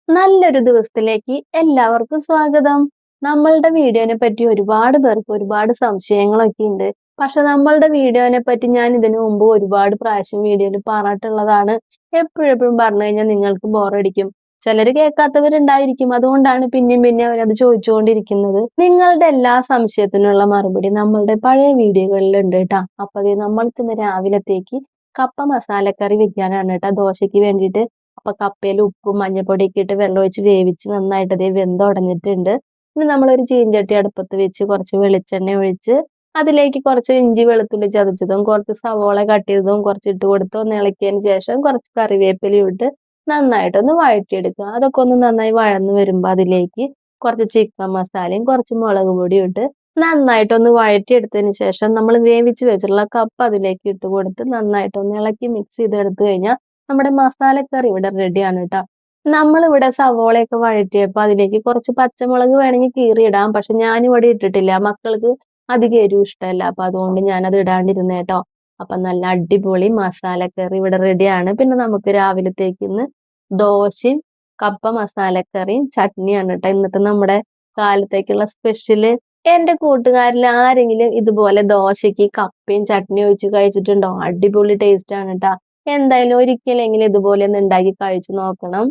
നല്ലൊരു ദിവസത്തിലേക്ക് എല്ലാവർക്കും സ്വാഗതം. നമ്മളുടെ വീഡിയോനെ പറ്റി ഒരുപാട് പേർക്ക് ഒരുപാട് സംശയങ്ങളൊക്കെ ഉണ്ട്. പക്ഷെ നമ്മളുടെ വീഡിയോനെ പറ്റി ഞാൻ ഇതിനു മുമ്പ് ഒരുപാട് പ്രാവശ്യം വീഡിയോയിൽ പറഞ്ഞിട്ടുള്ളതാണ്. എപ്പോഴെപ്പോഴും പറഞ്ഞു കഴിഞ്ഞാൽ നിങ്ങൾക്ക് ബോറടിക്കും. ചിലര് കേൾക്കാത്തവരുണ്ടായിരിക്കും. അതുകൊണ്ടാണ് പിന്നെയും പിന്നെ അവരത് ചോദിച്ചുകൊണ്ടിരിക്കുന്നത്. നിങ്ങളുടെ എല്ലാ സംശയത്തിനുള്ള മറുപടി നമ്മളുടെ പഴയ വീഡിയോകളിൽ ഉണ്ട് കേട്ടാ. അപ്പൊ ദേ നമ്മൾക്ക് ഇന്ന് രാവിലത്തേക്ക് കപ്പ മസാലക്കറി വെക്കാനാണ് കേട്ടാ, ദോശയ്ക്ക് വേണ്ടിയിട്ട്. അപ്പൊ കപ്പയിൽ ഉപ്പും മഞ്ഞപ്പൊടിയൊക്കെ ഇട്ട് വെള്ളം ഒഴിച്ച് വേവിച്ച് നന്നായിട്ട് അതേ വെന്തുടഞ്ഞിട്ടുണ്ട്. ഇനി നമ്മളൊരു ചീഞ്ചട്ടി അടുപ്പത്ത് വെച്ച് കുറച്ച് വെളിച്ചെണ്ണ ഒഴിച്ച് അതിലേക്ക് കുറച്ച് ഇഞ്ചി വെളുത്തുള്ളി ചതച്ചതും കുറച്ച് സവോള കട്ട് ചെയ്തതും കുറച്ച് ഇട്ട് കൊടുത്ത് ഒന്ന് ഇളക്കിയതിന് ശേഷം കുറച്ച് കറിവേപ്പിലയും ഇട്ട് നന്നായിട്ടൊന്ന് വഴറ്റിയെടുക്കുക. അതൊക്കെ ഒന്ന് നന്നായി വഴന്ന് വരുമ്പോൾ അതിലേക്ക് കുറച്ച് ചിക്കൻ മസാലയും കുറച്ച് മുളക് പൊടിയും ഇട്ട് നന്നായിട്ടൊന്ന് വഴറ്റിയെടുത്തതിന് ശേഷം നമ്മൾ വേവിച്ച് വെച്ചിട്ടുള്ള കപ്പ അതിലേക്ക് ഇട്ട് കൊടുത്ത് നന്നായിട്ടൊന്ന് ഇളക്കി മിക്സ് ചെയ്തെടുത്തു കഴിഞ്ഞാൽ നമ്മുടെ മസാലക്കറി ഇവിടെ റെഡിയാണ് കേട്ടോ. നമ്മളിവിടെ സവോളയൊക്കെ വഴറ്റിയപ്പോൾ അതിലേക്ക് കുറച്ച് പച്ചമുളക് വേണമെങ്കിൽ കീറിയിടാം. പക്ഷെ ഞാനിവിടെ ഇട്ടിട്ടില്ല. മക്കൾക്ക് അധികം എരിവ് ഇഷ്ടമല്ല. അപ്പൊ അതുകൊണ്ട് ഞാനത് ഇടാണ്ടിരുന്നേ കേട്ടോ. അപ്പൊ നല്ല അടിപൊളി മസാലക്കറി ഇവിടെ റെഡിയാണ്. പിന്നെ നമുക്ക് രാവിലത്തേക്ക് ഇന്ന് ദോശയും കപ്പ മസാലക്കറിയും ചട്നിയാണ് കേട്ടോ ഇന്നത്തെ നമ്മുടെ കാലത്തേക്കുള്ള സ്പെഷ്യല്. എന്റെ കൂട്ടുകാരിൽ ആരെങ്കിലും ഇതുപോലെ ദോശയ്ക്ക് കപ്പയും ചട്നി ഒഴിച്ച് കഴിച്ചിട്ടുണ്ടോ? അടിപൊളി ടേസ്റ്റ് ആണ് കേട്ടോ. എന്തായാലും ഒരിക്കലെങ്കിലും ഇതുപോലെ ഒന്ന് ഉണ്ടാക്കി കഴിച്ചു നോക്കണം.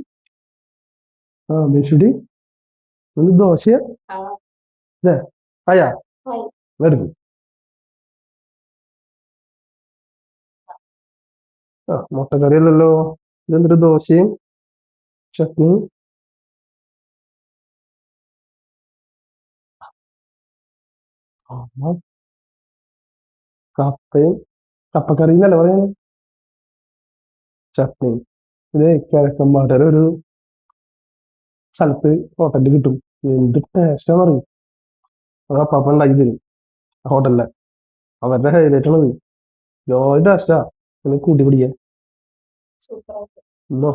ബേഷുടി ഒന്ന് ദോശ ആയാ വരുന്നു. മുട്ടക്കറിയല്ലല്ലോ, ഇതെന്തൊരു ദോശയും ചട്നിയും. കപ്പയും കപ്പക്കറി എന്നല്ല പറയുന്നത്, ചട്നിയും. ഇത് കിഴക്കമ്പാട്ടര ഒരു സ്ഥലത്ത് ഹോട്ടലിൽ കിട്ടും. എന്ത് ടേസ്റ്റാന്ന് പറയും. അത് അപ്പാപ്പ ഉണ്ടാക്കി തരും ഹോട്ടലിലെ. അവരുടെ ഹൈലൈറ്റ് ആണത്. ജോയ് ടേസ്റ്റാ. ഒന്ന് കൂട്ടി പിടിക്കാൻ ഇന്നോ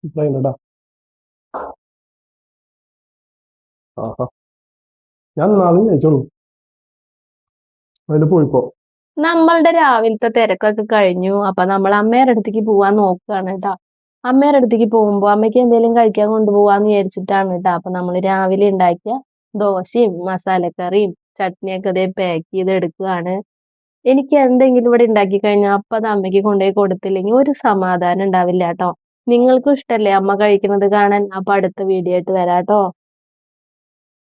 ഇപ്പണ്ടാ. ആഹാ, ഞാൻ നാളെ കഴിച്ചോളൂ. അതിൽ പോയിപ്പോ നമ്മളുടെ രാവിലത്തെ തിരക്കൊക്കെ കഴിഞ്ഞു. അപ്പൊ നമ്മൾ അമ്മയുടെ അടുത്തേക്ക് പോവാൻ നോക്കുകയാണ് കേട്ടോ. അമ്മയുടെ അടുത്തേക്ക് പോകുമ്പോ അമ്മയ്ക്ക് എന്തെങ്കിലും കഴിക്കാൻ കൊണ്ടുപോവാന്ന് വിചാരിച്ചിട്ടാണ് കേട്ടോ. അപ്പൊ നമ്മൾ രാവിലെ ഉണ്ടാക്കിയ ദോശയും മസാലക്കറിയും ചട്നിയൊക്കെ അതേ പാക്ക് ചെയ്ത് എടുക്കുകയാണ്. എനിക്ക് എന്തെങ്കിലും ഇവിടെ ഉണ്ടാക്കി കഴിഞ്ഞാൽ അപ്പൊ അത് അമ്മയ്ക്ക് കൊണ്ടുപോയി കൊടുത്തില്ലെങ്കിൽ ഒരു സമാധാനം ഉണ്ടാവില്ല കേട്ടോ. നിങ്ങൾക്കും ഇഷ്ടല്ലേ അമ്മ കഴിക്കുന്നത് കാണാൻ? അപ്പൊ അടുത്ത വീഡിയോ ആയിട്ട് വരാട്ടോ.